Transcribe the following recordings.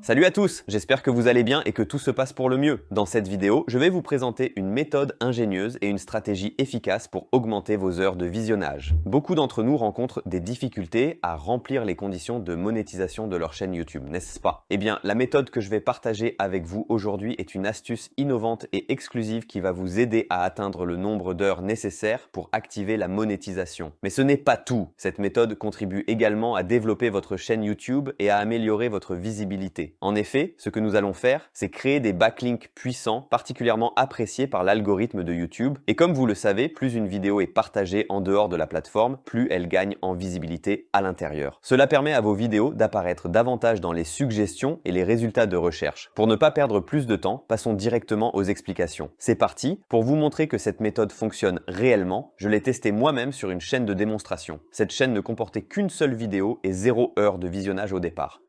Salut à tous, j'espère que vous allez bien et que tout se passe pour le mieux. Dans cette vidéo, je vais vous présenter une méthode ingénieuse et une stratégie efficace pour augmenter vos heures de visionnage. Beaucoup d'entre nous rencontrent des difficultés à remplir les conditions de monétisation de leur chaîne YouTube, n'est-ce pas? Eh bien, la méthode que je vais partager avec vous aujourd'hui est une astuce innovante et exclusive qui va vous aider à atteindre le nombre d'heures nécessaires pour activer la monétisation. Mais ce n'est pas tout. Cette méthode contribue également à développer votre chaîne YouTube et à améliorer votre visibilité. En effet, ce que nous allons faire, c'est créer des backlinks puissants, particulièrement appréciés par l'algorithme de YouTube. Et comme vous le savez, plus une vidéo est partagée en dehors de la plateforme, plus elle gagne en visibilité à l'intérieur. Cela permet à vos vidéos d'apparaître davantage dans les suggestions et les résultats de recherche. Pour ne pas perdre plus de temps, passons directement aux explications. C'est parti. Pour vous montrer que cette méthode fonctionne réellement, je l'ai testée moi-même sur une chaîne de démonstration. Cette chaîne ne comportait qu'une seule vidéo et 0 heure de visionnage au départ.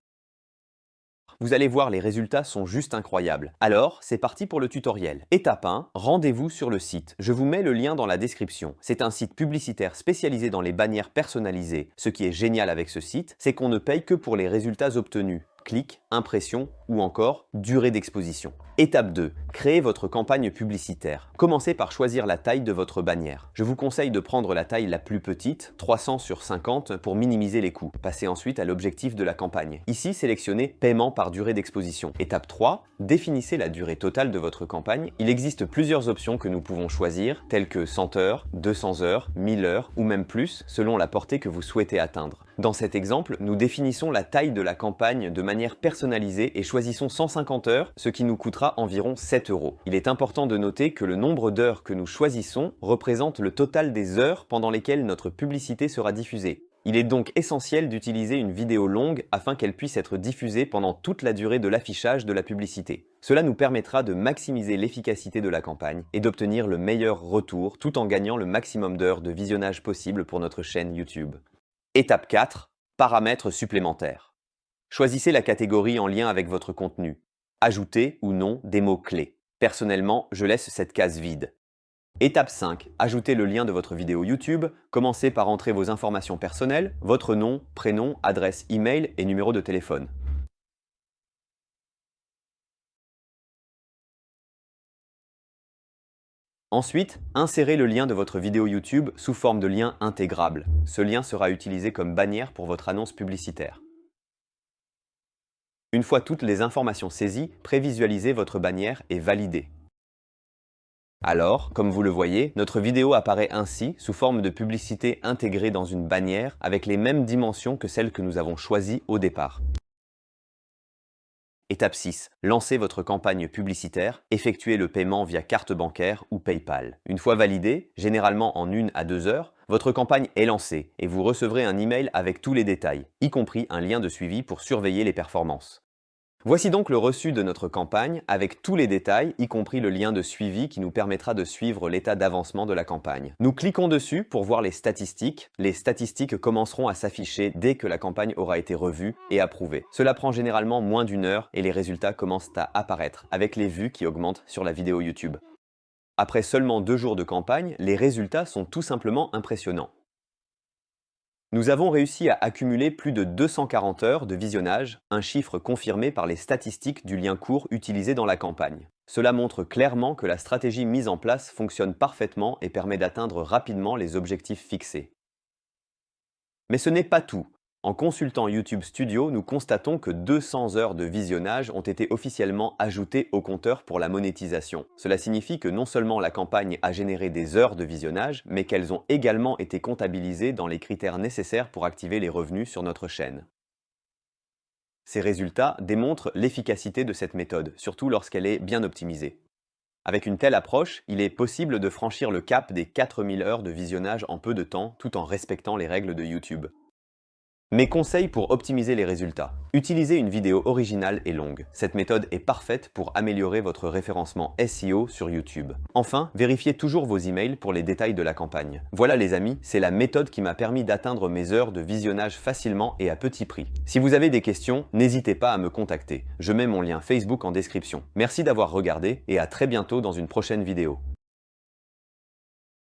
Vous allez voir, les résultats sont juste incroyables. Alors, c'est parti pour le tutoriel. Étape 1, rendez-vous sur le site. Je vous mets le lien dans la description. C'est un site publicitaire spécialisé dans les bannières personnalisées. Ce qui est génial avec ce site, c'est qu'on ne paye que pour les résultats obtenus. Clic, impression ou encore durée d'exposition. Étape 2. Créez votre campagne publicitaire. Commencez par choisir la taille de votre bannière. Je vous conseille de prendre la taille la plus petite, 300 sur 50, pour minimiser les coûts. Passez ensuite à l'objectif de la campagne. Ici, sélectionnez paiement par durée d'exposition. Étape 3. Définissez la durée totale de votre campagne. Il existe plusieurs options que nous pouvons choisir, telles que 100 heures, 200 heures, 1000 heures ou même plus, selon la portée que vous souhaitez atteindre. Dans cet exemple, nous définissons la taille de la campagne de manière personnalisée et choisissons 150 heures, ce qui nous coûtera environ 7 €. Il est important de noter que le nombre d'heures que nous choisissons représente le total des heures pendant lesquelles notre publicité sera diffusée. Il est donc essentiel d'utiliser une vidéo longue afin qu'elle puisse être diffusée pendant toute la durée de l'affichage de la publicité. Cela nous permettra de maximiser l'efficacité de la campagne et d'obtenir le meilleur retour tout en gagnant le maximum d'heures de visionnage possible pour notre chaîne YouTube. Étape 4. Paramètres supplémentaires. Choisissez la catégorie en lien avec votre contenu. Ajoutez ou non des mots-clés. Personnellement, je laisse cette case vide. Étape 5. Ajoutez le lien de votre vidéo YouTube. Commencez par entrer vos informations personnelles, votre nom, prénom, adresse email et numéro de téléphone. Ensuite, insérez le lien de votre vidéo YouTube sous forme de lien intégrable. Ce lien sera utilisé comme bannière pour votre annonce publicitaire. Une fois toutes les informations saisies, prévisualisez votre bannière et validez. Alors, comme vous le voyez, notre vidéo apparaît ainsi sous forme de publicité intégrée dans une bannière avec les mêmes dimensions que celles que nous avons choisies au départ. Étape 6. Lancez votre campagne publicitaire, effectuez le paiement via carte bancaire ou PayPal. Une fois validé, généralement en 1 à 2 heures, votre campagne est lancée et vous recevrez un email avec tous les détails, y compris un lien de suivi pour surveiller les performances. Voici donc le reçu de notre campagne avec tous les détails, y compris le lien de suivi qui nous permettra de suivre l'état d'avancement de la campagne. Nous cliquons dessus pour voir les statistiques. Les statistiques commenceront à s'afficher dès que la campagne aura été revue et approuvée. Cela prend généralement moins d'1 heure et les résultats commencent à apparaître avec les vues qui augmentent sur la vidéo YouTube. Après seulement 2 jours de campagne, les résultats sont tout simplement impressionnants. Nous avons réussi à accumuler plus de 240 heures de visionnage, un chiffre confirmé par les statistiques du lien court utilisé dans la campagne. Cela montre clairement que la stratégie mise en place fonctionne parfaitement et permet d'atteindre rapidement les objectifs fixés. Mais ce n'est pas tout. En consultant YouTube Studio, nous constatons que 200 heures de visionnage ont été officiellement ajoutées au compteur pour la monétisation. Cela signifie que non seulement la campagne a généré des heures de visionnage, mais qu'elles ont également été comptabilisées dans les critères nécessaires pour activer les revenus sur notre chaîne. Ces résultats démontrent l'efficacité de cette méthode, surtout lorsqu'elle est bien optimisée. Avec une telle approche, il est possible de franchir le cap des 4000 heures de visionnage en peu de temps, tout en respectant les règles de YouTube. Mes conseils pour optimiser les résultats. Utilisez une vidéo originale et longue. Cette méthode est parfaite pour améliorer votre référencement SEO sur YouTube. Enfin, vérifiez toujours vos emails pour les détails de la campagne. Voilà les amis, c'est la méthode qui m'a permis d'atteindre mes heures de visionnage facilement et à petit prix. Si vous avez des questions, n'hésitez pas à me contacter. Je mets mon lien Facebook en description. Merci d'avoir regardé et à très bientôt dans une prochaine vidéo.